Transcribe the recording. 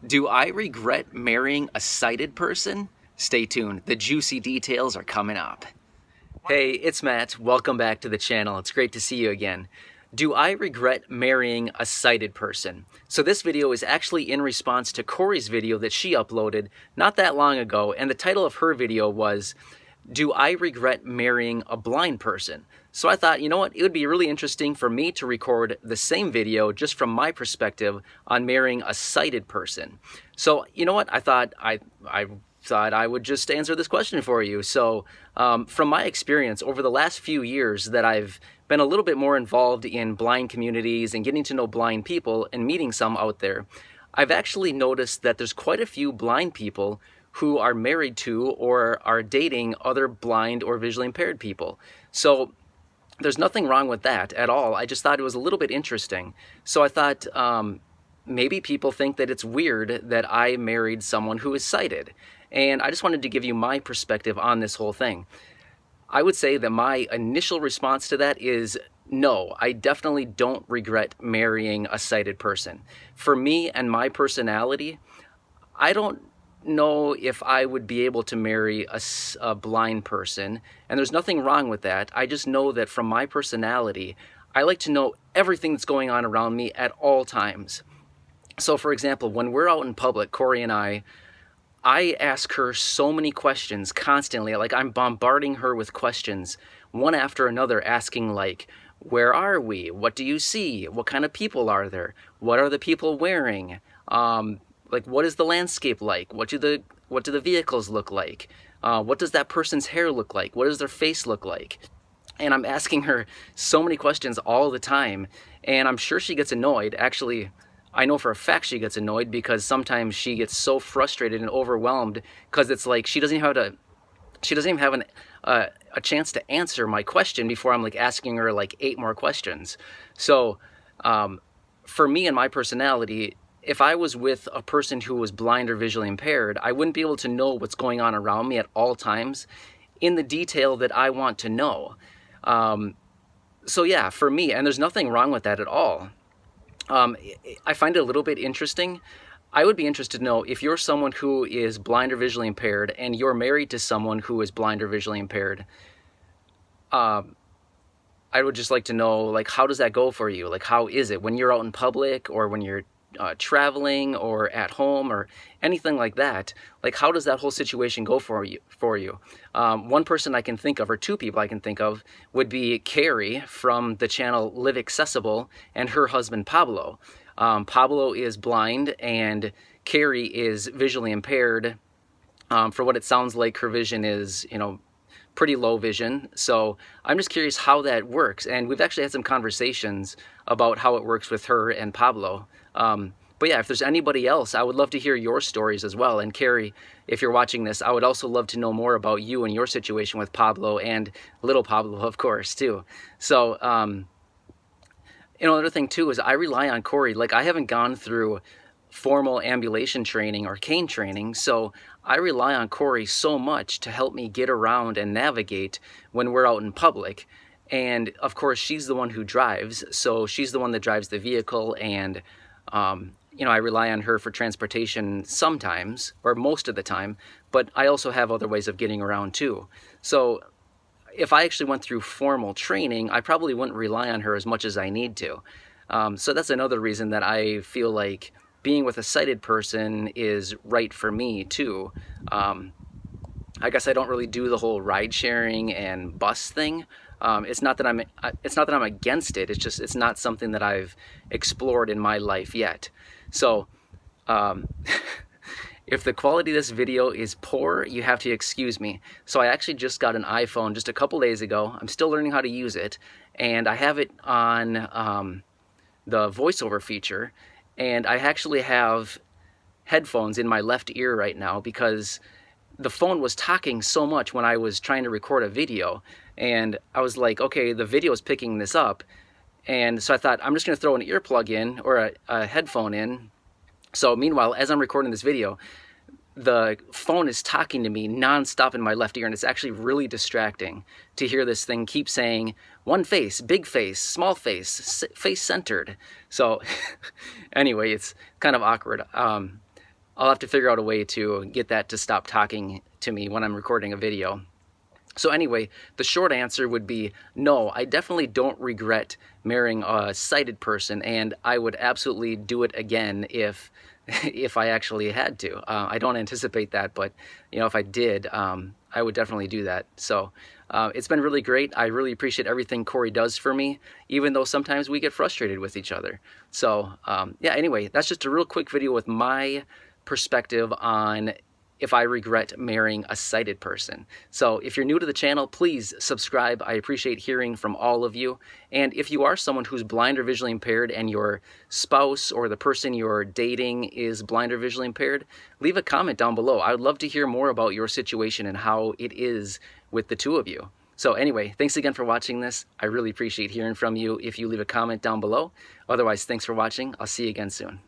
Do I regret marrying a sighted person? Stay tuned, the juicy details are coming up. Hey, it's Matt. Welcome back to the channel. It's great to see you again. Do I regret marrying a sighted person? So this video is actually in response to Corey's video that she uploaded not that long ago, and the title of her video was, do I regret marrying a blind person? So I thought, you know what, it would be really interesting for me to record the same video just from my perspective on marrying a sighted person. So you know what, I thought I would just answer this question for you. So from my experience over the last few years that I've been a little bit more involved in blind communities and getting to know blind people and meeting some out there, I've actually noticed that there's quite a few blind people who are married to or are dating other blind or visually impaired people. So there's nothing wrong with that at all. I just thought it was a little bit interesting. So I thought maybe people think that it's weird that I married someone who is sighted. And I just wanted to give you my perspective on this whole thing. I would say that my initial response to that is no, I definitely don't regret marrying a sighted person. For me and my personality, I don't know if I would be able to marry a blind person, and there's nothing wrong with that. I just know that from my personality, I like to know everything that's going on around me at all times. So for example, when we're out in public, Corey and I ask her so many questions constantly. Like, I'm bombarding her with questions, one after another, asking like, where are we? What do you see? What kind of people are there? What are the people wearing? Like, what is the landscape like? What do the vehicles look like? What does that person's hair look like? What does their face look like? And I'm asking her so many questions all the time, and I'm sure she gets annoyed. Actually, I know for a fact she gets annoyed because sometimes she gets so frustrated and overwhelmed because it's like she doesn't even have a chance to answer my question before I'm like asking her like 8 more questions. So for me and my personality, if I was with a person who was blind or visually impaired, I wouldn't be able to know what's going on around me at all times in the detail that I want to know. So yeah, for me, and there's nothing wrong with that at all. I find it a little bit interesting. I would be interested to know if you're someone who is blind or visually impaired and you're married to someone who is blind or visually impaired. I would just like to know, like, how does that go for you? Like, how is it when you're out in public or when you're traveling or at home or anything like that? Like, how does that whole situation go for you? One person I can think of, or 2 people I can think of, would be Carrie from the channel Live Accessible and her husband Pablo. Pablo is blind and Carrie is visually impaired. For what it sounds like, her vision is, pretty low vision. So I'm just curious how that works. And we've actually had some conversations about how it works with her and Pablo. But yeah, if there's anybody else, I would love to hear your stories as well. And Carrie, if you're watching this, I would also love to know more about you and your situation with Pablo and little Pablo, of course, too. So, another thing too is I rely on Corey. Like, I haven't gone through formal ambulation training or cane training, so I rely on Corey so much to help me get around and navigate when we're out in public. And of course, she's the one who drives, so she's the one that drives the vehicle, and I rely on her for transportation sometimes, or most of the time, but I also have other ways of getting around too. So if I actually went through formal training, I probably wouldn't rely on her as much as I need to. So that's another reason that I feel like being with a sighted person is right for me too. I guess I don't really do the whole ride sharing and bus thing. It's not that I'm against it. It's just it's not something that I've explored in my life yet. So if the quality of this video is poor, you have to excuse me. So I actually just got an iPhone just a couple days ago. I'm still learning how to use it, and I have it on the voiceover feature, and I actually have headphones in my left ear right now because the phone was talking so much when I was trying to record a video, and I was like, okay, the video is picking this up, and so I thought I'm just going to throw an earplug in or a headphone in. So meanwhile, as I'm recording this video, the phone is talking to me nonstop in my left ear, and it's actually really distracting to hear this thing keep saying one face, big face, small face, face centered. So anyway, it's kind of awkward. I'll have to figure out a way to get that to stop talking to me when I'm recording a video. So anyway, the short answer would be no, I definitely don't regret marrying a sighted person, and I would absolutely do it again if if I actually had to. I don't anticipate that, but if I did, I would definitely do that. So it's been really great. I really appreciate everything Corey does for me, even though sometimes we get frustrated with each other. So yeah, anyway, that's just a real quick video with my perspective on if I regret marrying a sighted person. So if you're new to the channel, please subscribe. I appreciate hearing from all of you. And if you are someone who's blind or visually impaired and your spouse or the person you're dating is blind or visually impaired, leave a comment down below. I would love to hear more about your situation and how it is with the two of you. So anyway, thanks again for watching this. I really appreciate hearing from you if you leave a comment down below. Otherwise, thanks for watching. I'll see you again soon.